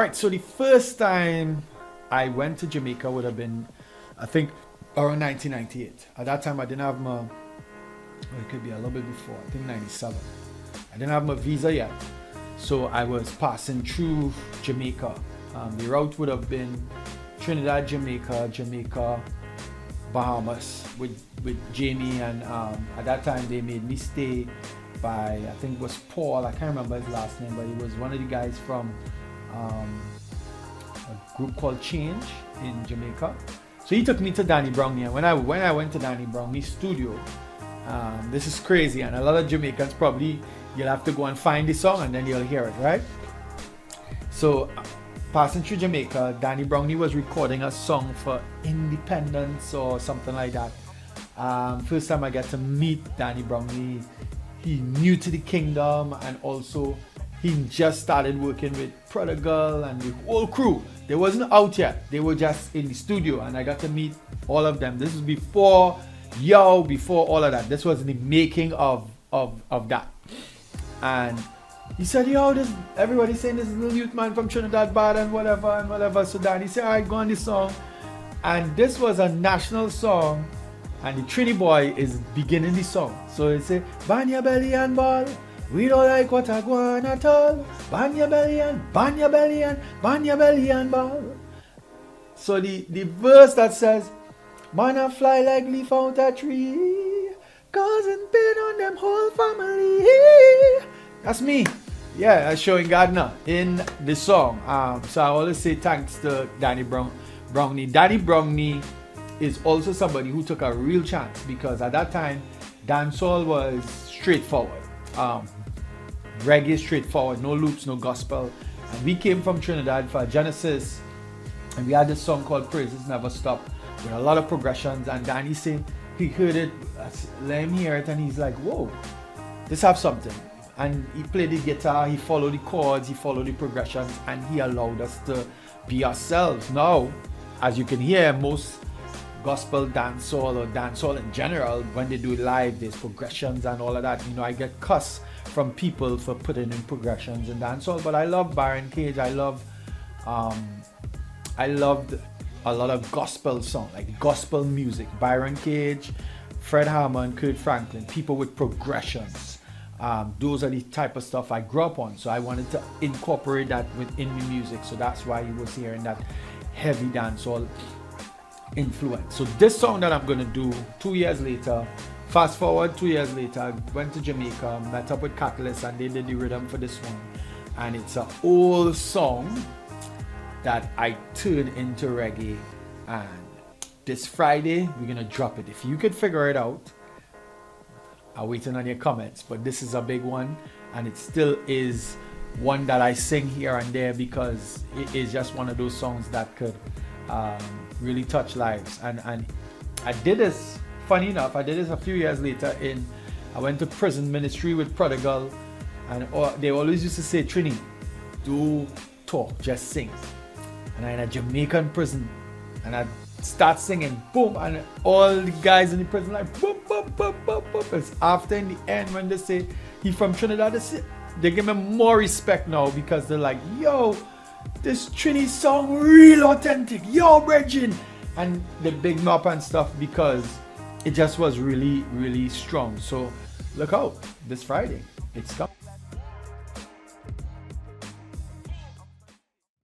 right, so the first time I went to Jamaica would have been, I think, around 1998. At that time, I didn't have my, well, it could be a little bit before, I think 97. I didn't have my visa yet, so I was passing through Jamaica. The route would have been Trinidad, Jamaica, Bahamas with Jamie, and at that time they made me stay by, I think it was Paul, I can't remember his last name, but he was one of the guys from a group called Change in Jamaica. So he took me to Danny Brownlee, and when I went to Danny Brownlee's studio, this is crazy, and a lot of Jamaicans probably, you'll have to go and find the song and then you'll hear it, right? So passing through Jamaica, Danny Brownlee was recording a song for Independence or something like that. First time I got to meet Danny Brownlee. He new to the kingdom, and also he just started working with Prodigal and the whole crew. They wasn't out yet, they were just in the studio, and I got to meet all of them. This was before all of that. This was the making of that. And he said, yo, everybody's saying this is a little youth man from Trinidad bad and whatever. So Danny said, all right, go on this song. And this was a national song, and the Trini boy is beginning the song. So he said, ban your belly and ball. We don't like what I want at all. Ban your belly and ball. So the verse that says, man a fly like leaf out a tree, causing pain on them whole family. That's me. Yeah, Sherwin Gardner in the song. So I always say thanks to Danny Brownlee. Danny Brownlee is also somebody who took a real chance, because at that time dancehall was straightforward. Reggae straightforward, no loops, no gospel. And we came from Trinidad for Genesis, and we had this song called Praises Never Stop with a lot of progressions. And Danny said he heard it, let him hear it, and he's like, whoa, this have something. And he played the guitar, he followed the chords, he followed the progressions, and he allowed us to be ourselves. Now, as you can hear, most gospel dancehall or dancehall in general, when they do it live, there's progressions and all of that. You know, I get cussed from people for putting in progressions in dancehall, but I love Byron Cage. I loved a lot of gospel songs, like gospel music. Byron Cage, Fred Hammond, Kurt Franklin, people with progressions. Those are the type of stuff I grew up on, so I wanted to incorporate that within the music. So that's why you was hearing that heavy dancehall influence. So this song that I'm gonna do 2 years later, fast forward 2 years later, I went to Jamaica, met up with Catalyst, and they did the rhythm for this one. And it's an old song that I turned into reggae. And this Friday, we're gonna drop it. If you could figure it out, I'm waiting on your comments, but this is a big one, and it still is one that I sing here and there, because it is just one of those songs that could really touch lives. And I did this, funny enough, I did this a few years later. I went to prison ministry with Prodigal, and they always used to say, Trini, do talk, just sing. And I'm in a Jamaican prison, and I start singing, boom, and all the guys in the prison like boom, boom, boom, boom, boom. It's after, in the end, when they say he from Trinidad, they give me more respect now, because they're like, yo, this Trini song real authentic, yo, Bridging, and they big me up and stuff, because it just was really, really strong. So look out, this Friday, it's coming.